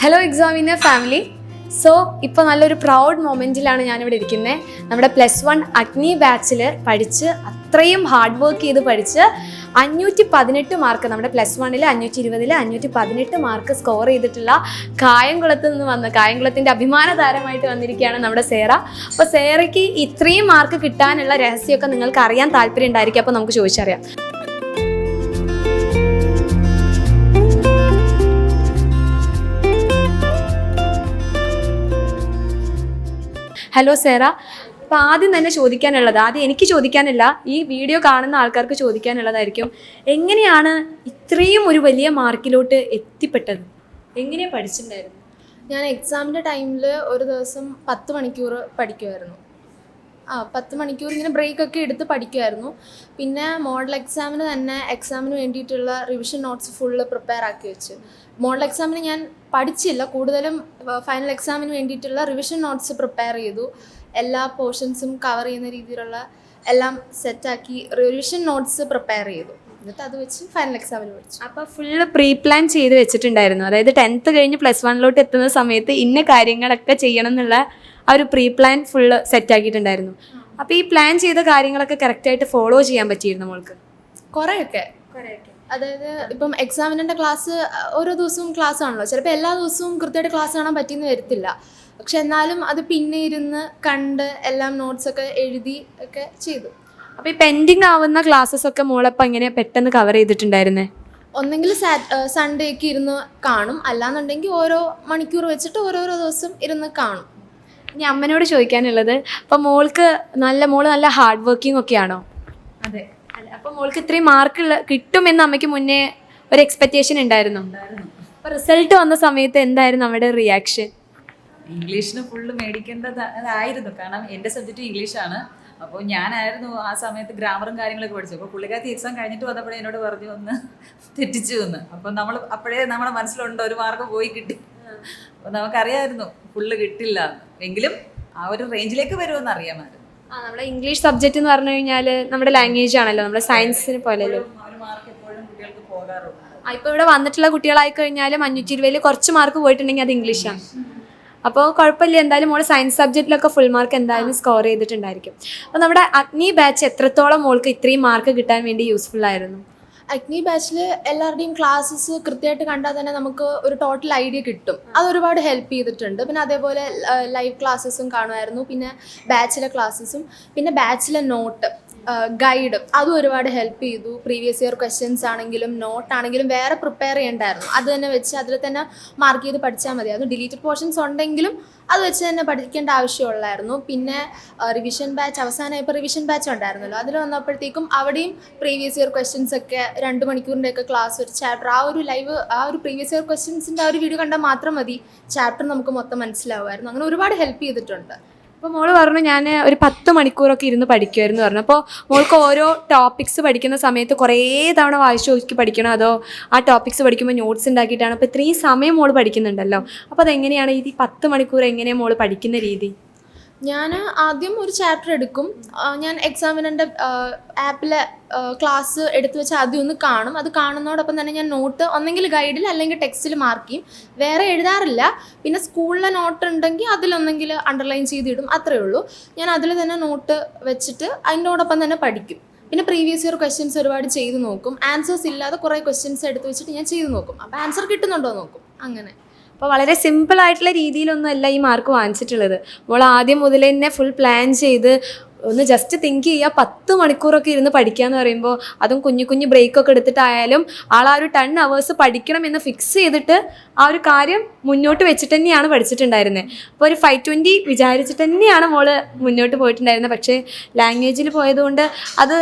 Hello examiner family. So ഇപ്പോൾ നല്ലൊരു proud മൊമെൻറ്റിലാണ് ഞാനിവിടെ ഇരിക്കുന്നത്. നമ്മുടെ +1 അഗ്നി ബാച്ചിൽ പഠിച്ച് അത്രയും ഹാർഡ് വർക്ക് ചെയ്ത് പഠിച്ച് 518 മാർക്ക്, നമ്മുടെ +1-ൽ 520-ൽ 518 മാർക്ക് സ്കോർ ചെയ്തിട്ടുള്ള കായംകുളത്ത് നിന്ന് വന്ന കായംകുളത്തിൻ്റെ അഭിമാന താരമായിട്ട് വന്നിരിക്കുകയാണ് നമ്മുടെ സേറ. അപ്പോൾ സേറയ്ക്ക് ഇത്രയും മാർക്ക് കിട്ടാനുള്ള രഹസ്യമൊക്കെ നിങ്ങൾക്ക് അറിയാൻ താല്പര്യം ഉണ്ടായിരിക്കും. അപ്പോൾ നമുക്ക് ചോദിച്ചറിയാം. ഹലോ സേറ, അപ്പോൾ ആദ്യം തന്നെ ചോദിക്കാനുള്ളത്, ആദ്യം എനിക്ക് ചോദിക്കാനില്ല, ഈ വീഡിയോ കാണുന്ന ആൾക്കാർക്ക് ചോദിക്കാനുള്ളതായിരിക്കും, എങ്ങനെയാണ് ഇത്രയും ഒരു വലിയ മാർക്കിലോട്ട് എത്തിപ്പെട്ടത്? എങ്ങനെയാണ് പഠിച്ചിട്ടുണ്ടായിരുന്നു? ഞാൻ എക്സാമിൻ്റെ ടൈമിൽ ഒരു ദിവസം 10 മണിക്കൂർ പഠിക്കുമായിരുന്നു. 10 മണിക്കൂർ ഇങ്ങനെ ബ്രേക്കൊക്കെ എടുത്ത് പഠിക്കുമായിരുന്നു. പിന്നെ മോഡൽ എക്സാമിന് തന്നെ എക്സാമിന് വേണ്ടിയിട്ടുള്ള റിവിഷൻ നോട്ട്സ് ഫുള്ള് പ്രിപ്പയർ ആക്കി വെച്ച്. മോഡൽ എക്സാമിന് ഞാൻ പഠിച്ചില്ല, കൂടുതലും ഫൈനൽ എക്സാമിന് വേണ്ടിയിട്ടുള്ള റിവിഷൻ നോട്ട്സ് പ്രിപ്പയർ ചെയ്തു. എല്ലാ പോർഷൻസും കവർ ചെയ്യുന്ന രീതിയിലുള്ള എല്ലാം സെറ്റാക്കി റിവിഷൻ നോട്ട്സ് പ്രിപ്പയർ ചെയ്തു. എന്നിട്ട് അത് വെച്ച് ഫൈനൽ എക്സാമിന് പഠിച്ചു. അപ്പോൾ ഫുള്ള് പ്രീ പ്ലാൻ ചെയ്ത് വെച്ചിട്ടുണ്ടായിരുന്നു, അതായത് 10th കഴിഞ്ഞ് +1-ലോട്ട് എത്തുന്ന സമയത്ത് ഇന്ന കാര്യങ്ങളൊക്കെ ചെയ്യണം എന്നുള്ള ആ ഒരു പ്രീ പ്ലാൻ ഫുള്ള് സെറ്റാക്കിയിട്ടുണ്ടായിരുന്നു. അപ്പോൾ ഈ പ്ലാൻ ചെയ്ത കാര്യങ്ങളൊക്കെ കറക്റ്റായിട്ട് ഫോളോ ചെയ്യാൻ പറ്റിയിരുന്നു മോൾക്ക്? കുറേയൊക്കെ. അതായത് ഇപ്പം എക്സാമിൻ്റെ ക്ലാസ് ഓരോ ദിവസവും ക്ലാസ് ആണല്ലോ, ചിലപ്പോൾ എല്ലാ ദിവസവും കൃത്യമായിട്ട് ക്ലാസ് കാണാൻ പറ്റിയെന്ന് വരത്തില്ല. പക്ഷെ എന്നാലും അത് പിന്നെ ഇരുന്ന് കണ്ട് എല്ലാം നോട്ട്സൊക്കെ എഴുതി ഒക്കെ ചെയ്തു. അപ്പോൾ ഈ പെൻഡിങ് ആവുന്ന ക്ലാസ്സസ് ഒക്കെ മോളപ്പം എങ്ങനെ പെട്ടെന്ന് കവർ ചെയ്തിട്ടുണ്ടായിരുന്നേ? ഒന്നെങ്കിൽ സൺഡേക്ക് ഇരുന്ന് കാണും, അല്ലാന്നുണ്ടെങ്കിൽ ഓരോ മണിക്കൂർ വെച്ചിട്ട് ഓരോരോ ദിവസം ഇരുന്ന് കാണും. ഇനി അമ്മനോട് ചോദിക്കാനുള്ളത്, അപ്പോൾ മോള് നല്ല ഹാർഡ് വർക്കിംഗ് ഒക്കെയാണോ? അതെ. അപ്പോൾ മോൾക്ക് ഇത്രയും മാർക്ക് കിട്ടുമെന്ന് അമ്മയ്ക്ക് മുന്നേ ഒരു എക്സ്പെക്റ്റേഷൻ ഉണ്ടായിരുന്നു. അപ്പോൾ റിസൾട്ട് വന്ന സമയത്ത് എന്തായിരുന്നു നമ്മുടെ റിയാക്ഷൻ? ഇംഗ്ലീഷിന് ഫുള്ള് മേടിക്കേണ്ടതായിരുന്നു, കാരണം എൻ്റെ സബ്ജക്റ്റ് ഇംഗ്ലീഷാണ്. അപ്പോൾ ഞാനായിരുന്നു ആ സമയത്ത് ഗ്രാമറും കാര്യങ്ങളൊക്കെ പഠിച്ചു. അപ്പോൾ പുള്ളിക്കാരത്തി എക്സാം കഴിഞ്ഞിട്ട് വന്നപ്പോഴേ എന്നോട് പറഞ്ഞു ഒന്ന് തെറ്റിച്ചു എന്ന്. അപ്പോൾ അപ്പോഴേ നമ്മുടെ മനസ്സിലുണ്ട് ഒരു മാർക്ക് പോയി കിട്ടി. അപ്പോൾ നമുക്കറിയാമായിരുന്നു ഫുള്ള് കിട്ടില്ല, എങ്കിലും ആ ഒരു റേഞ്ചിലേക്ക് വരുമെന്ന് അറിയാമായിരുന്നു. നമ്മുടെ ഇംഗ്ലീഷ് സബ്ജക്റ്റ് എന്ന് പറഞ്ഞു കഴിഞ്ഞാൽ നമ്മുടെ ലാംഗ്വേജ് ആണല്ലോ, നമ്മുടെ സയൻസിന് പോലെയല്ലോ. ഒരു മാർക്ക് എപ്പോഴും കുട്ടികൾക്ക് പോകാറുണ്ട്. ഇപ്പോൾ ഇവിടെ വന്നിട്ടുള്ള കുട്ടികളായി കഴിഞ്ഞാലും 520-ൽ കുറച്ച് മാർക്ക് പോയിട്ടുണ്ടെങ്കിൽ അത് ഇംഗ്ലീഷാണ്. അപ്പോൾ കുഴപ്പമില്ല, എന്തായാലും മോൾ സയൻസ് സബ്ജക്റ്റിലൊക്കെ ഫുൾ മാർക്ക് എന്തായാലും സ്കോർ ചെയ്തിട്ടുണ്ടായിരിക്കും. അപ്പോൾ നമ്മുടെ അഗ്നി ബാച്ച് എത്രത്തോളം മോൾക്ക് ഇത്രയും മാർക്ക് കിട്ടാൻ വേണ്ടി യൂസ്ഫുൾ ആയിരുന്നു? അഗ്നി ബാച്ചിൽ എല്ലാവരുടെയും ക്ലാസ്സസ് കൃത്യമായിട്ട് കണ്ടാൽ തന്നെ നമുക്ക് ഒരു ടോട്ടൽ ഐഡിയ കിട്ടും. അത് ഒരുപാട് ഹെൽപ്പ് ചെയ്തിട്ടുണ്ട്. പിന്നെ അതേപോലെ ലൈവ് ക്ലാസ്സസും കാണുമായിരുന്നു, പിന്നെ ബാച്ചിലെ ക്ലാസ്സസും, പിന്നെ ബാച്ചിലെ നോട്ട് ഗൈഡ് അതും ഒരുപാട് ഹെൽപ്പ് ചെയ്തു. പ്രീവിയസ് ഇയർ ക്വസ്റ്റ്യൻസ് ആണെങ്കിലും നോട്ടാണെങ്കിലും വേറെ പ്രിപ്പയർ ചെയ്യണ്ടായിരുന്നു, അത് തന്നെ വെച്ച് അതിൽ തന്നെ മാർക്ക് ചെയ്ത് പഠിച്ചാൽ മതി. അത് ഡിലീറ്റഡ് പോർഷൻസ് ഉണ്ടെങ്കിലും അത് വെച്ച് തന്നെ പഠിക്കേണ്ട ആവശ്യമുള്ളായിരുന്നു. പിന്നെ റിവിഷൻ ബാച്ച് അവസാനമായപ്പോൾ റിവിഷൻ ബാച്ച് ഉണ്ടായിരുന്നല്ലോ, അതിൽ വന്നപ്പോഴത്തേക്കും അവിടെയും പ്രീവിയസ് ഇയർ ക്വസ്റ്റ്യൻസ് ഒക്കെ 2 മണിക്കൂറിൻ്റെയൊക്കെ ക്ലാസ്, ഒരു ചാപ്റ്റർ, ആ ഒരു പ്രീവിയസ് ഇയർ ക്വസ്റ്റ്യൻസിൻ്റെ ആ ഒരു വീഡിയോ കണ്ടാൽ മാത്രം മതി ചാപ്റ്റർ നമുക്ക് മൊത്തം മനസ്സിലാവുമായിരുന്നു. അങ്ങനെ ഒരുപാട് ഹെൽപ്പ് ചെയ്തിട്ടുണ്ട്. അപ്പോൾ മോള് പറഞ്ഞു ഞാൻ ഒരു 10 മണിക്കൂറൊക്കെ ഇരുന്ന് പഠിക്കുമായിരുന്നു പറഞ്ഞു. അപ്പോൾ മോൾക്ക് ഓരോ ടോപ്പിക്സ് പഠിക്കുന്ന സമയത്ത് കുറേ തവണ വായിച്ചു നോക്കി പഠിക്കണോ, അതോ ആ ടോപ്പിക്സ് പഠിക്കുമ്പോൾ നോട്ട്സ് ഉണ്ടാക്കിയിട്ടാണ്? അപ്പോൾ ഇത്രയും സമയം മോള് പഠിക്കുന്നുണ്ടല്ലോ, അപ്പോൾ അതെങ്ങനെയാണ് ഈ 10 മണിക്കൂർ എങ്ങനെയാണ് മോള് പഠിക്കുന്ന രീതി? ഞാൻ ആദ്യം ഒരു ചാപ്റ്റർ എടുക്കും. ഞാൻ എക്സാമിനൻ്റെ ആപ്പിലെ ക്ലാസ് എടുത്തു വെച്ച് ആദ്യം ഒന്ന് കാണും. അത് കാണുന്നതോടൊപ്പം തന്നെ ഞാൻ നോട്ട് ഒന്നെങ്കിൽ ഗൈഡിൽ അല്ലെങ്കിൽ ടെക്സ്റ്റിൽ മാർക്ക് ചെയ്യും. വേറെ എഴുതാറില്ല. പിന്നെ സ്കൂളിലെ നോട്ട് ഉണ്ടെങ്കിൽ അതിലൊന്നെങ്കിൽ അണ്ടർലൈൻ ചെയ്തിടും, അത്രയേ ഉള്ളൂ. ഞാൻ അതിൽ തന്നെ നോട്ട് വെച്ചിട്ട് അതിനോടൊപ്പം തന്നെ പഠിക്കും. പിന്നെ പ്രീവിയസ് ഇയർ ക്വസ്റ്റ്യൻസ് ഒരുപാട് ചെയ്ത് നോക്കും. ആൻസേഴ്സ് ഇല്ലാതെ കുറേ ക്വസ്റ്റ്യൻസ് എടുത്ത് വെച്ചിട്ട് ഞാൻ ചെയ്ത് നോക്കും. അപ്പോൾ ആൻസർ കിട്ടുന്നുണ്ടോ നോക്കും. അങ്ങനെ. അപ്പോൾ വളരെ സിമ്പിളായിട്ടുള്ള രീതിയിലൊന്നും അല്ല ഈ മാർക്ക് വാങ്ങിച്ചിട്ടുള്ളത്. മോൾ ആദ്യം മുതൽ തന്നെ ഫുൾ പ്ലാൻ ചെയ്ത് ഒന്ന് ജസ്റ്റ് തിങ്ക് ചെയ്യുക, 10 മണിക്കൂറൊക്കെ ഇരുന്ന് പഠിക്കുക എന്ന് പറയുമ്പോൾ, അതും കുഞ്ഞു ബ്രേക്കൊക്കെ എടുത്തിട്ടായാലും ആ ഒരു 10 hours പഠിക്കണം എന്ന് ഫിക്സ് ചെയ്തിട്ട് ആ ഒരു കാര്യം മുന്നോട്ട് വെച്ചിട്ട് തന്നെയാണ് പഠിച്ചിട്ടുണ്ടായിരുന്നത്. അപ്പോൾ ഒരു 520 വിചാരിച്ചിട്ട് തന്നെയാണ് മോള് മുന്നോട്ട് പോയിട്ടുണ്ടായിരുന്നത്. പക്ഷേ ലാംഗ്വേജിൽ പോയതുകൊണ്ട് അത്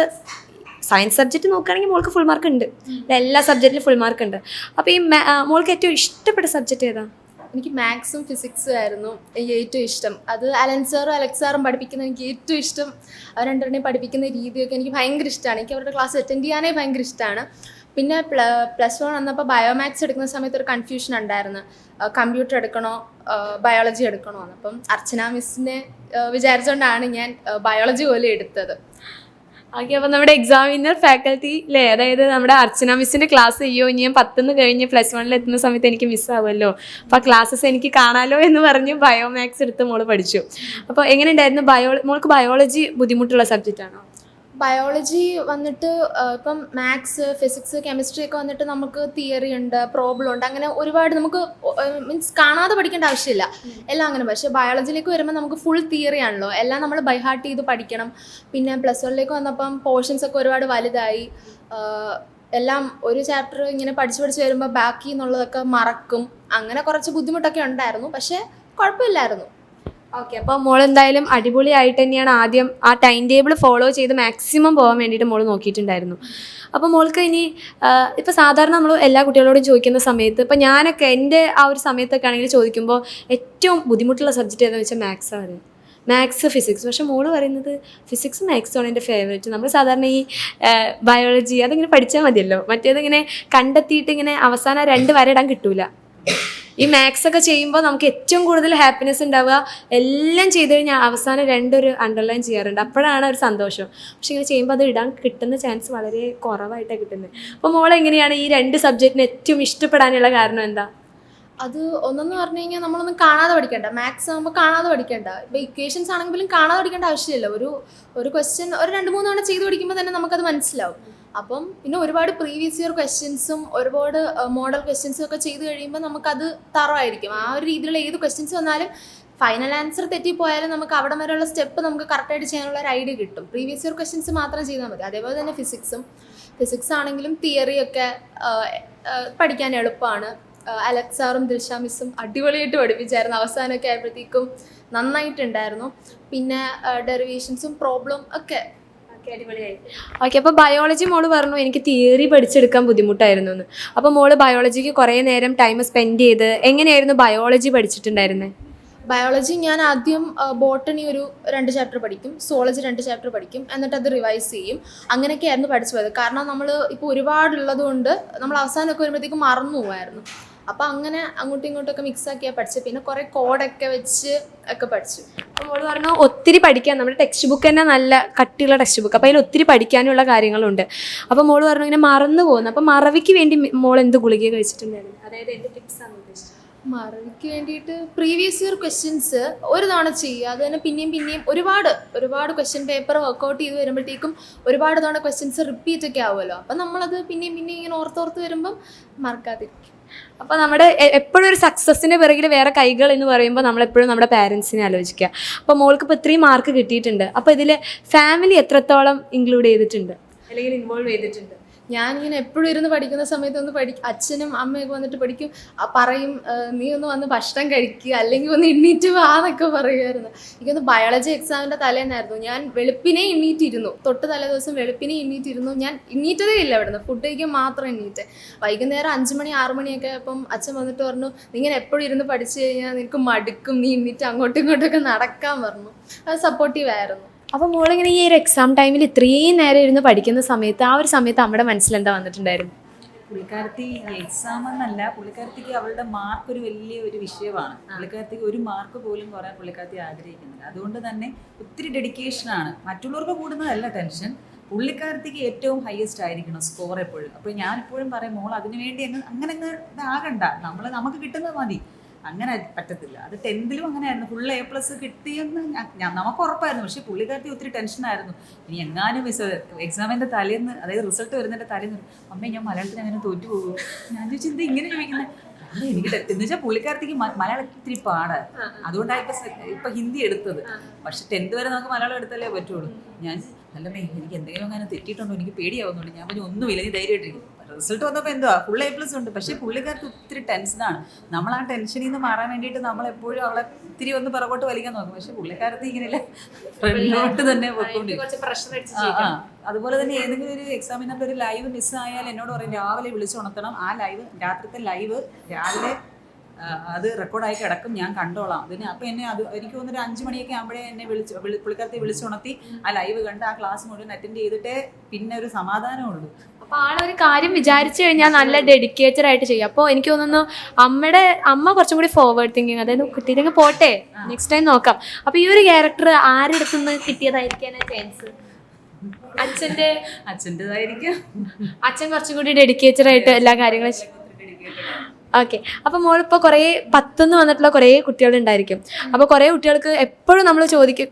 സയൻസ് സബ്ജക്റ്റ് നോക്കുകയാണെങ്കിൽ മോൾക്ക് ഫുൾ മാർക്ക് ഉണ്ട്, എല്ലാ സബ്ജക്റ്റിലും ഫുൾ മാർക്ക് ഉണ്ട്. അപ്പോൾ ഈ മോൾക്ക് ഏറ്റവും ഇഷ്ടപ്പെട്ട സബ്ജക്റ്റ് ഏതാ? എനിക്ക് മാത്സും ഫിസിക്സും ആയിരുന്നു എനിക്ക് ഏറ്റവും ഇഷ്ടം. അത് അലൻ സാറും അലക്സ് സാറും പഠിപ്പിക്കുന്നത് എനിക്ക് ഏറ്റവും ഇഷ്ടം. അവർ രണ്ടുപേരുടെയും പഠിപ്പിക്കുന്ന രീതിയൊക്കെ എനിക്ക് ഭയങ്കര ഇഷ്ടമാണ്. എനിക്ക് അവരുടെ ക്ലാസ് അറ്റൻഡ് ചെയ്യാനേ ഭയങ്കര ഇഷ്ടമാണ്. പിന്നെ +1 വന്നപ്പോൾ ബയോമാത്സ് എടുക്കുന്ന സമയത്ത് ഒരു കൺഫ്യൂഷൻ ഉണ്ടായിരുന്നു, കമ്പ്യൂട്ടർ എടുക്കണോ ബയോളജി എടുക്കണോ എന്ന്. അപ്പം അർച്ചന മിസ്സിനെ വിചാരിച്ചുകൊണ്ടാണ് ഞാൻ ബയോളജി പോലെ എടുത്തത്. ഓക്കെ, അപ്പോൾ നമ്മുടെ എക്സാമിനർ ഫാക്കൽറ്റി അല്ലേ, അതായത് നമ്മുടെ അർച്ചന മിസ്സിൻ്റെ ക്ലാസ് ചെയ്യോ ഇനി ഞാൻ 10 കഴിഞ്ഞ് +1 എത്തുന്ന സമയത്ത് എനിക്ക് മിസ്സാവുമല്ലോ, അപ്പോൾ ആ ക്ലാസ്സസ് എനിക്ക് കാണാമല്ലോ എന്ന് പറഞ്ഞ് ബയോമാക്സ് എടുത്ത് മോള് പഠിച്ചു. അപ്പോൾ എങ്ങനെ ഉണ്ടായിരുന്നു? മോൾക്ക് ബയോളജി ബുദ്ധിമുട്ടുള്ള സബ്ജക്റ്റ് ആണോ? ബയോളജി വന്നിട്ട് ഇപ്പം മാത്സ്, ഫിസിക്സ്, കെമിസ്ട്രി ഒക്കെ വന്നിട്ട് നമുക്ക് തിയറി ഉണ്ട്, പ്രോബ്ലം ഉണ്ട്, അങ്ങനെ ഒരുപാട് നമുക്ക് മീൻസ് കാണാതെ പഠിക്കേണ്ട ആവശ്യമില്ല, എല്ലാം അങ്ങനെ. പക്ഷേ ബയോളജിയിലേക്ക് വരുമ്പോൾ നമുക്ക് ഫുൾ തിയറി ആണല്ലോ, എല്ലാം നമ്മൾ ബൈഹാർട്ട് ചെയ്ത് പഠിക്കണം. പിന്നെ +1 വന്നപ്പം പോർഷൻസ് ഒക്കെ ഒരുപാട് വലുതായി, എല്ലാം ഒരു ചാപ്റ്റർ ഇങ്ങനെ പഠിച്ച് വരുമ്പോൾ ബാക്കി എന്നുള്ളതൊക്കെ മറക്കും, അങ്ങനെ കുറച്ച് ബുദ്ധിമുട്ടൊക്കെ ഉണ്ടായിരുന്നു. പക്ഷേ കുഴപ്പമില്ലായിരുന്നു. ഓക്കെ, അപ്പോൾ മോൾ എന്തായാലും അടിപൊളിയായിട്ട് തന്നെയാണ് ആദ്യം ആ ടൈം ടേബിൾ ഫോളോ ചെയ്ത് മാക്സിമം പോകാൻ വേണ്ടിയിട്ട് മോൾ നോക്കിയിട്ടുണ്ടായിരുന്നു. അപ്പോൾ മോൾക്ക് ഇനി ഇപ്പോൾ സാധാരണ നമ്മൾ എല്ലാ കുട്ടികളോടും ചോദിക്കുന്ന സമയത്ത്, ഇപ്പോൾ ഞാനൊക്കെ എൻ്റെ ആ ഒരു സമയത്തൊക്കെ ആണെങ്കിൽ ചോദിക്കുമ്പോൾ ഏറ്റവും ബുദ്ധിമുട്ടുള്ള സബ്ജക്റ്റ് ഏതാണെന്ന് വെച്ചാൽ മാത്സാണ്, മാത്സ്, ഫിസിക്സ്. പക്ഷേ മോള് പറയുന്നത് ഫിസിക്സും മാത്സുമാണ് എൻ്റെ ഫേവറേറ്റ്. നമ്മൾ സാധാരണ ഈ ബയോളജി അതിങ്ങനെ പഠിച്ചാൽ മതിയല്ലോ, മറ്റേതിങ്ങനെ കണ്ടെത്തിയിട്ട് ഇങ്ങനെ അവസാനം 2 വര ഇടാൻ കിട്ടൂല. ഈ മാത്സ് ഒക്കെ ചെയ്യുമ്പോൾ നമുക്ക് ഏറ്റവും കൂടുതൽ ഹാപ്പിനെസ് ഉണ്ടാവുക, എല്ലാം ചെയ്ത് കഴിഞ്ഞാൽ അവസാനം 2 ഒരു അണ്ടർലൈൻ ചെയ്യാറുണ്ട്, അപ്പോഴാണ് ഒരു സന്തോഷം. പക്ഷെ ഇങ്ങനെ ചെയ്യുമ്പോൾ അത് ഇടാൻ കിട്ടുന്ന ചാൻസ് വളരെ കുറവായിട്ടാണ് കിട്ടുന്നത്. അപ്പോൾ മോൾ എങ്ങനെയാണ് ഈ 2 സബ്ജക്റ്റിന് ഏറ്റവും ഇഷ്ടപ്പെടാനുള്ള കാരണം എന്താ? അത് ഒന്നെന്ന് പറഞ്ഞു കഴിഞ്ഞാൽ നമ്മളൊന്നും കാണാതെ പഠിക്കേണ്ട, മാത്സ് ആകുമ്പോൾ കാണാതെ പഠിക്കേണ്ട. ഇപ്പോൾ ഇക്വേഷൻസ് ആണെങ്കിലും കാണാതെ പഠിക്കേണ്ട ആവശ്യമില്ല. ഒരു ക്വസ്റ്റ്യൻ ഒരു 2-3 തവണ ചെയ്ത് പഠിക്കുമ്പോൾ തന്നെ നമുക്കത് മനസ്സിലാവും. അപ്പം പിന്നെ ഒരുപാട് പ്രീവിയസ് ഇയർ ക്വസ്റ്റ്യൻസും ഒരുപാട് മോഡൽ ക്വസ്റ്റ്യൻസും ഒക്കെ ചെയ്ത് കഴിയുമ്പോൾ നമുക്കത് തറവായിരിക്കും. ആ ഒരു രീതിയിലുള്ള ഏത് ക്വസ്റ്റ്യൻസ് വന്നാലും ഫൈനൽ ആൻസർ തെറ്റിപ്പോയാലും നമുക്ക് അവിടെ വരെയുള്ള സ്റ്റെപ്പ് നമുക്ക് കറക്റ്റായിട്ട് ചെയ്യാനുള്ള ഒരു ഐഡിയ കിട്ടും. പ്രീവിയസ് ഇയർ ക്വസ്റ്റ്യൻസ് മാത്രം ചെയ്താൽ മതി. അതേപോലെ തന്നെ ഫിസിക്സ് ആണെങ്കിലും തിയറിയൊക്കെ പഠിക്കാൻ എളുപ്പമാണ്. അലക്സാറും ദിൽഷ മിസ്സും അടിപൊളിയായിട്ട് പഠിപ്പിച്ചായിരുന്നു. അവസാനമൊക്കെ ആയപ്പോഴത്തേക്കും നന്നായിട്ടുണ്ടായിരുന്നു. പിന്നെ ഡെറിവേഷൻസും പ്രോബ്ലം ഒക്കെ അടിപൊളിയായി. ഓക്കെ, അപ്പോൾ ബയോളജി മോള് പറഞ്ഞു എനിക്ക് തിയറി പഠിച്ചെടുക്കാൻ ബുദ്ധിമുട്ടായിരുന്നു എന്ന്. അപ്പോൾ മോള് ബയോളജിക്ക് കുറേ നേരം ടൈം സ്പെൻഡ് ചെയ്ത് എങ്ങനെയായിരുന്നു ബയോളജി പഠിച്ചിട്ടുണ്ടായിരുന്നത്? ബയോളജി ഞാൻ ആദ്യം ബോട്ടണി ഒരു 2 ചാപ്റ്റർ പഠിക്കും, സുവോളജി 2 ചാപ്റ്റർ പഠിക്കും, എന്നിട്ട് അത് റിവൈസ് ചെയ്യും. അങ്ങനെയൊക്കെയായിരുന്നു പഠിച്ചു പോയത്. കാരണം നമ്മൾ ഇപ്പോൾ ഒരുപാടുള്ളത് കൊണ്ട് നമ്മൾ അവസാനമൊക്കെ വരുമ്പോഴത്തേക്കും മറന്നു പോകുമായിരുന്നു. അപ്പോൾ അങ്ങനെ അങ്ങോട്ടും ഇങ്ങോട്ടൊക്കെ മിക്സാക്കിയാണ് പഠിച്ചത്. പിന്നെ കുറേ കോഡൊക്കെ വെച്ച് ഒക്കെ പഠിച്ചു. അപ്പോൾ മോള് പറഞ്ഞു ഒത്തിരി പഠിക്കാൻ, നമ്മുടെ ടെക്സ്റ്റ് ബുക്ക് തന്നെ നല്ല കട്ടിയുള്ള ടെക്സ്റ്റ് ബുക്ക്, അപ്പോൾ അതിൽ ഒത്തിരി പഠിക്കാനുള്ള കാര്യങ്ങളുണ്ട്. അപ്പോൾ മോള് പറഞ്ഞു ഇങ്ങനെ മറന്നു പോകുന്നു. അപ്പോൾ മറവിക്ക് വേണ്ടി മോൾ എന്ത് ഗുളിക കഴിച്ചിട്ടുണ്ടായിരുന്നു? അതായത് എന്ത് ടിപ്സാണ് ഉദ്ദേശിച്ചത്? മറവിക്ക് വേണ്ടിയിട്ട് പ്രീവിയസ് ഇയർ ക്വസ്റ്റ്യൻസ് ഒരു തവണ ചെയ്യുക, അത് തന്നെ പിന്നെയും ഒരുപാട് ക്വസ്റ്റ്യൻ പേപ്പർ വർക്കൗട്ട് ചെയ്ത് വരുമ്പോഴത്തേക്കും ഒരുപാട് തവണ ക്വസ്റ്റ്യൻസ് റിപ്പീറ്റ് ഒക്കെ ആവുമല്ലോ. അപ്പം നമ്മളത് പിന്നെയും ഇങ്ങനെ ഓർത്തോർത്ത് വരുമ്പം മറക്കാതിരിക്കും. അപ്പോൾ നമ്മുടെ എപ്പോഴും ഒരു സക്സസ്സിൻ്റെ പിറകിൽ വേറെ കൈകൾ എന്ന് പറയുമ്പോൾ നമ്മളെപ്പോഴും നമ്മുടെ പാരൻസിനെ ആലോചിക്കുക. അപ്പോൾ മോൾക്ക് ഇപ്പോൾ 3 മാർക്ക് കിട്ടിയിട്ടുണ്ട്. അപ്പോൾ ഇതിൽ ഫാമിലി എത്രത്തോളം ഇൻക്ലൂഡ് ചെയ്തിട്ടുണ്ട് അല്ലെങ്കിൽ ഇൻവോൾവ് ചെയ്തിട്ടുണ്ട്? ഞാനിങ്ങനെ എപ്പോഴും ഇരുന്ന് പഠിക്കുന്ന സമയത്ത് അച്ഛനും അമ്മയൊക്കെ വന്നിട്ട് പഠിക്കും, പറയും നീ ഒന്ന് വന്ന് ഭക്ഷണം കഴിക്കുക, അല്ലെങ്കിൽ ഒന്ന് എണ്ണീറ്റ് വാന്നൊക്കെ പറയുമായിരുന്നു. എനിക്കൊന്ന് ബയോളജി എക്സാമിൻ്റെ തലേന്നായിരുന്നു. ഞാൻ വെളുപ്പിനെ എണ്ണീറ്റിരുന്നു, തൊട്ട് തലേ ദിവസം വെളുപ്പിനെ എണ്ണീറ്റിരുന്നു. ഞാൻ എണ്ണീറ്റതേ ഇല്ല ഇവിടുന്ന്, ഫുഡ് കഴിക്കാൻ മാത്രം എണ്ണീറ്റ്. വൈകുന്നേരം 5 മണി 6 മണിയൊക്കെ അപ്പം അച്ഛൻ വന്നിട്ട് പറഞ്ഞു നിങ്ങൾ എപ്പോഴും ഇരുന്ന് പഠിച്ചു കഴിഞ്ഞാൽ നിനക്ക് മടുക്കും, നീ എണ്ണീറ്റ് അങ്ങോട്ടും ഇങ്ങോട്ടൊക്കെ നടക്കാൻ പറഞ്ഞു. അത് സപ്പോർട്ടീവായിരുന്നു. അപ്പോൾ മോളിങ്ങനെ ഈ ഒരു എക്സാം ടൈമിൽ ഇത്രയും നേരം ഇരുന്ന് പഠിക്കുന്ന സമയത്ത് ആ ഒരു സമയത്ത് അമ്മയുടെ മനസ്സിലെന്താ വന്നിട്ടുണ്ടായിരുന്നു? പുള്ളിക്കാരത്തി എക്സാം എന്നല്ല, പുള്ളിക്കാരത്തിക്ക് അവളുടെ മാർക്ക് ഒരു വലിയ ഒരു വിഷയമാണ്. പുള്ളിക്കാരത്തിക്ക് ഒരു മാർക്ക് പോലും കുറയാൻ പുള്ളിക്കാരത്തി ആഗ്രഹിക്കുന്നില്ല. അതുകൊണ്ട് തന്നെ ഒത്തിരി ഡെഡിക്കേഷനാണ്. മറ്റുള്ളവർക്ക് കൂടുന്നതല്ല ടെൻഷൻ, പുള്ളിക്കാരത്തിക്ക് ഏറ്റവും ഹയസ്റ്റ് ആയിരിക്കണം സ്കോർ എപ്പോഴും. അപ്പോൾ ഞാൻ എപ്പോഴും പറയും മോൾ അതിനുവേണ്ടി അങ്ങനെ ഇതാകണ്ട, നമുക്ക് കിട്ടുന്നത് മതി. അങ്ങനെ പറ്റത്തില്ല. അത് 10th അങ്ങനെയായിരുന്നു. ഫുൾ A+ കിട്ടിയെന്ന് നമുക്ക് ഉറപ്പായിരുന്നു. പക്ഷേ പുള്ളിക്കാരത്തി ഒത്തിരി ടെൻഷനായിരുന്നു. ഇനി എങ്ങാനും എക്സാമിൻ്റെ തലേന്ന്, അതായത് റിസൾട്ട് വരുന്നതിൻ്റെ തലേന്ന് അമ്മേ ഞാൻ മലയാളത്തിന് അങ്ങനെ തോറ്റു പോകും. ഞാൻ ചോദിച്ചാൽ എന്താ ഇങ്ങനെ ചോദിക്കുന്നത്? എനിക്ക് എന്ന് വെച്ചാൽ പുള്ളിക്കാരത്തേക്ക് മലയാളം ഇത്തിരി പാടാണ്. അതുകൊണ്ടാണ് ഇപ്പം ഹിന്ദി എടുത്തത്. പക്ഷെ 10th വരെ നമുക്ക് മലയാളം എടുത്താലേ പറ്റുള്ളൂ. ഞാൻ അല്ലമ്മേ എനിക്ക് എന്തെങ്കിലും അങ്ങനെ തെറ്റിയിട്ടുണ്ടോ, എനിക്ക് പേടിയാവുന്നുണ്ട്. ഞാൻ പറഞ്ഞു ഒന്നുമില്ല, നീ ധൈര്യമായിട്ടിരിക്കും. റിസൾട്ട് വന്നപ്പോൾ എന്തുവാ ഫുൾ A+ ഉണ്ട്. പക്ഷേ പുള്ളിക്കാർക്ക് ഒത്തിരി ടെൻഷനാണ്. നമ്മൾ ആ ടെൻഷനിൽ നിന്ന് മാറാൻ വേണ്ടിയിട്ട് നമ്മളെപ്പോഴും അവളെ ഇത്തിരി ഒന്ന് പിറകോട്ട് വലിക്കാൻ നോക്കും. പക്ഷെ പുള്ളിക്കാരത്തി ഇങ്ങനെയല്ല, ഫ്രണ്ടിലോട്ട് തന്നെ പോയിക്കൊണ്ടിരിക്കും. അതുപോലെ തന്നെ ഏതെങ്കിലും ഒരു എക്സാമിനറിൻ്റെ ഒരു ലൈവ് മിസ്സായാൽ എന്നോട് പറയും രാവിലെ വിളിച്ചുണർത്തണം. ആ ലൈവ് രാത്രിത്തെ ലൈവ് രാവിലെ അത് റെക്കോർഡായി കിടക്കും, ഞാൻ കണ്ടോളാം അതിന്. അപ്പം എന്നെ എനിക്ക് തോന്നുന്നു 5 മണിയൊക്കെ ആകുമ്പോഴേ എന്നെ പുള്ളിക്കാരത്തെ വിളിച്ചുണർത്തി ആ ലൈവ് കണ്ട് ആ ക്ലാസ് മുഴുവൻ അറ്റൻഡ് ചെയ്തിട്ടേ പിന്നെ ഒരു സമാധാനമുള്ളൂ. അപ്പോൾ ആളൊരു കാര്യം വിചാരിച്ചു കഴിഞ്ഞാൽ നല്ല ഡെഡിക്കേറ്റഡ് ആയിട്ട് ചെയ്യും. അപ്പോൾ എനിക്ക് തോന്നുന്നു അമ്മ കുറച്ചും കൂടി ഫോർവേഡ് തിങ്കിങ്, അതായത് കിട്ടിയില്ലെങ്കിൽ പോട്ടെ നെക്സ്റ്റ് ടൈം നോക്കാം. അപ്പോൾ ഈ ഒരു ക്യാരക്ടർ ആരുടെ അടുത്തുനിന്ന് കിട്ടിയതായിരിക്കാനാ ചാൻസ്? അച്ഛൻ്റെതായിരിക്കും. അച്ഛൻ കുറച്ചും കൂടി ഡെഡിക്കേറ്റഡ് ആയിട്ട് എല്ലാ കാര്യങ്ങളും. ഓക്കെ, അപ്പോൾ മോളിപ്പോൾ കുറേ 10 വന്നിട്ടുള്ള കുറേ കുട്ടികളുണ്ടായിരിക്കും. അപ്പോൾ കുറേ കുട്ടികൾക്ക് എപ്പോഴും നമ്മൾ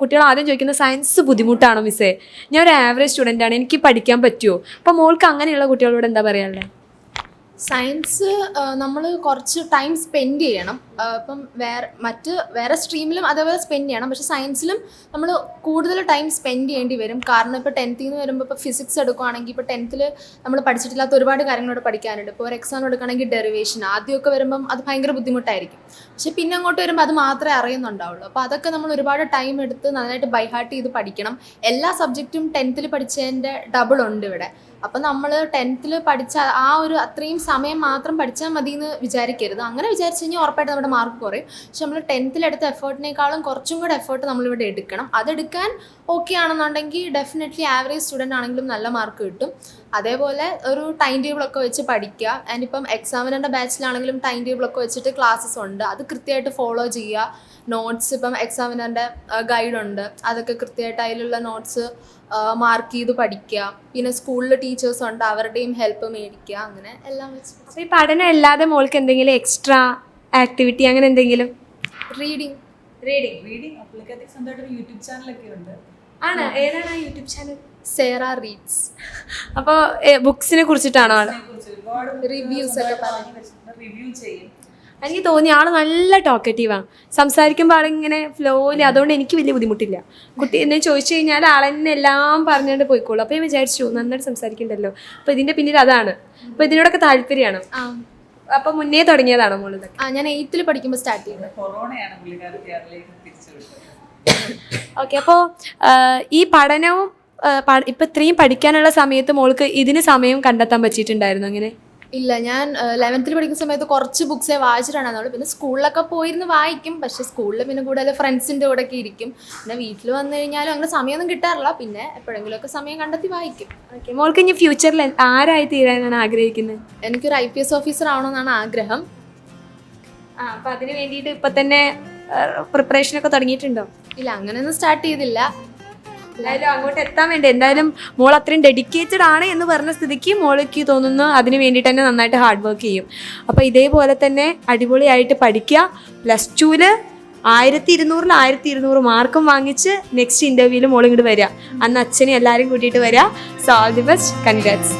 കുട്ടികൾ ആദ്യം ചോദിക്കുന്ന സയൻസ് ബുദ്ധിമുട്ടാണോ മിസ്സേ, ഞാൻ ഒരു ആവറേജ് സ്റ്റുഡൻ്റ് ആണ്, എനിക്ക് പഠിക്കാൻ പറ്റുമോ? അപ്പോൾ മോൾക്ക് അങ്ങനെയുള്ള കുട്ടികളോട് എന്താ പറയാനുള്ളത്? സയൻസ് നമ്മൾ കുറച്ച് ടൈം സ്പെൻഡ് ചെയ്യണം. ഇപ്പം വേറെ സ്ട്രീമിലും അതേപോലെ സ്പെൻഡ് ചെയ്യണം. പക്ഷേ സയൻസിലും നമ്മൾ കൂടുതൽ ടൈം സ്പെൻഡ് ചെയ്യേണ്ടി വരും. കാരണം ഇപ്പോൾ 10th നിന്ന് വരുമ്പോൾ ഇപ്പോൾ ഫിസിക്സ് എടുക്കുകയാണെങ്കിൽ ഇപ്പോൾ 10th നമ്മൾ പഠിച്ചിട്ടില്ലാത്ത ഒരുപാട് കാര്യങ്ങളോട് പഠിക്കാനുണ്ട്. ഇപ്പോൾ ഒരു എക്സാം എടുക്കുകയാണെങ്കിൽ ഡെറിവേഷൻ ആദ്യമൊക്കെ വരുമ്പം അത് ഭയങ്കര ബുദ്ധിമുട്ടായിരിക്കും. പക്ഷേ പിന്നെ അങ്ങോട്ട് വരുമ്പോൾ അത് മാത്രമേ അറിയുന്നുണ്ടാവുള്ളൂ. അപ്പോൾ അതൊക്കെ നമ്മൾ ഒരുപാട് ടൈം എടുത്ത് നന്നായിട്ട് ബൈ ഹാർട്ട് ചെയ്ത് പഠിക്കണം. എല്ലാ സബ്ജക്റ്റും 10th പഠിച്ചതിൻ്റെ ഡബിൾ ഉണ്ട് ഇവിടെ. അപ്പം നമ്മൾ 10th പഠിച്ച ആ ഒരു അത്രയും സമയം മാത്രം പഠിച്ചാൽ മതി എന്ന് വിചാരിക്കരുത്. അങ്ങനെ വിചാരിച്ചു കഴിഞ്ഞാൽ ഉറപ്പായിട്ട് നമ്മുടെ മാർക്ക് കുറയും. പക്ഷെ നമ്മൾ 10th എടുത്ത എഫേർട്ടിനേക്കാളും കുറച്ചും കൂടെ എഫേർട്ട് നമ്മളിവിടെ എടുക്കണം. അതെടുക്കാൻ ഓക്കെ ആണെന്നുണ്ടെങ്കിൽ ഡെഫിനറ്റ്ലി ആവറേജ് സ്റ്റുഡൻ്റ് ആണെങ്കിലും നല്ല മാർക്ക് കിട്ടും. അതേപോലെ ഒരു ടൈം ടേബിളൊക്കെ വെച്ച് പഠിക്കുക. ആൻഡ് ഇപ്പം എക്സാമിനറിൻ്റെ ബാച്ചിലാണെങ്കിലും ടൈം ടേബിളൊക്കെ വെച്ചിട്ട് ക്ലാസ്സസ് ഉണ്ട്, അത് കൃത്യമായിട്ട് ഫോളോ ചെയ്യുക. നോട്ട്സ് ഇപ്പം എക്സാമിനറിൻ്റെ ഗൈഡുണ്ട്, അതൊക്കെ കൃത്യമായിട്ട് അതിലുള്ള നോട്ട്സ് മാർക്ക് ചെയ്ത് പഠിക്കുക. പിന്നെ സ്കൂളിൽ ടീച്ചേഴ്സ് ഉണ്ട്, അവരുടെയും ഹെൽപ്പ് മേടിക്കുക. അങ്ങനെ എല്ലാം വെച്ച്. അപ്പോൾ ഈ പഠനം അല്ലാതെ മോൾക്ക് എന്തെങ്കിലും എക്സ്ട്രാ ആക്ടിവിറ്റി അങ്ങനെ എന്തെങ്കിലും? റീഡിങ് പുള്ളിക്കാരത്തേക്ക് സ്വന്തമായിട്ടൊരു യൂട്യൂബ് ചാനലൊക്കെ ഉണ്ട്. ആണ്, ഏതാണ് ആ യൂട്യൂബ് ചാനൽ? സേറ റീഡ്സ്. അപ്പോൾ ബുക്സിനെ കുറിച്ചിട്ടാണോ ആൾ? റിവ്യൂസ് ഒക്കെ റിവ്യൂ ചെയ്യും. എനിക്ക് തോന്നി ആൾ നല്ല ടോക്കറ്റീവാണ്, സംസാരിക്കുമ്പോൾ ആളിങ്ങനെ ഫ്ലോയിൽ. അതുകൊണ്ട് എനിക്ക് വലിയ ബുദ്ധിമുട്ടില്ല. കുട്ടി എന്നെ ചോദിച്ചു കഴിഞ്ഞാൽ ആളെന്നെ എല്ലാം പറഞ്ഞുകൊണ്ട് പോയിക്കോളൂ. അപ്പോൾ ഞാൻ വിചാരിച്ചു നന്നായിട്ട് സംസാരിക്കണ്ടല്ലോ, അപ്പോൾ ഇതിൻ്റെ പിന്നിൽ അതാണ്. അപ്പോൾ ഇതിനോടൊക്കെ താല്പര്യമാണ്. അപ്പോൾ മുന്നേ തുടങ്ങിയതാണോ മോളിതൊക്കെ? ഞാൻ 8th പഠിക്കുമ്പോൾ സ്റ്റാർട്ട് ചെയ്തത്. കൊറോണയാണ് പുള്ളിക്കാരത്തെ അതിലേക്ക് തിരിച്ചുവിട്ടത്. ഓക്കെ, അപ്പോൾ ഈ പഠനവും ഇപ്പം ഇത്രയും പഠിക്കാനുള്ള സമയത്ത് മോൾക്ക് ഇതിന് സമയം കണ്ടെത്താൻ പറ്റിയിട്ടുണ്ടായിരുന്നു അങ്ങനെ? ഇല്ല, ഞാൻ 11th പഠിക്കുന്ന സമയത്ത് കുറച്ച് ബുക്സേ വായിച്ചിട്ടുണ്ടായിരുന്നുള്ളൂ. പിന്നെ സ്കൂളിലൊക്കെ പോയിരുന്ന് വായിക്കും. പക്ഷേ സ്കൂളിൽ പിന്നെ കൂടുതൽ ഫ്രണ്ട്സിൻ്റെ കൂടെ ഒക്കെ ഇരിക്കും. പിന്നെ വീട്ടിൽ വന്നു കഴിഞ്ഞാലും അങ്ങനെ സമയമൊന്നും കിട്ടാറില്ല. പിന്നെ എപ്പോഴെങ്കിലുമൊക്കെ സമയം കണ്ടെത്തി വായിക്കും. ഓക്കെ, മോൾക്ക് ഇനി ഫ്യൂച്ചറിൽ ആരായി തീരാനാണ് ആഗ്രഹിക്കുന്നത്? എനിക്കൊരു IPS ഓഫീസർ ആവണമെന്നാണ് ആഗ്രഹം. അപ്പോൾ അതിന് വേണ്ടിയിട്ട് ഇപ്പം തന്നെ പ്രിപ്പറേഷനൊക്കെ തുടങ്ങിയിട്ടുണ്ടോ? ഇല്ല, അങ്ങനെയൊന്നും സ്റ്റാർട്ട് ചെയ്തില്ല. എന്തായാലും അങ്ങോട്ട് എത്താൻ വേണ്ടി എന്തായാലും മോൾ അത്രയും ഡെഡിക്കേറ്റഡ് ആണ് എന്ന് പറഞ്ഞ സ്ഥിതിക്ക് മോൾക്ക് തോന്നുന്നു അതിന് വേണ്ടിയിട്ട് തന്നെ നന്നായിട്ട് ഹാർഡ് വർക്ക് ചെയ്യും. അപ്പോൾ ഇതേപോലെ തന്നെ അടിപൊളിയായിട്ട് പഠിക്കുക. +2 1200 1200 മാർക്കും വാങ്ങിച്ച് നെക്സ്റ്റ് ഇൻ്റർവ്യൂവിൽ മോൾ ഇങ്ങോട്ട് വരിക. അന്ന് അച്ഛനെ എല്ലാവരും കൂട്ടിയിട്ട് വരിക. So all the best, congrats.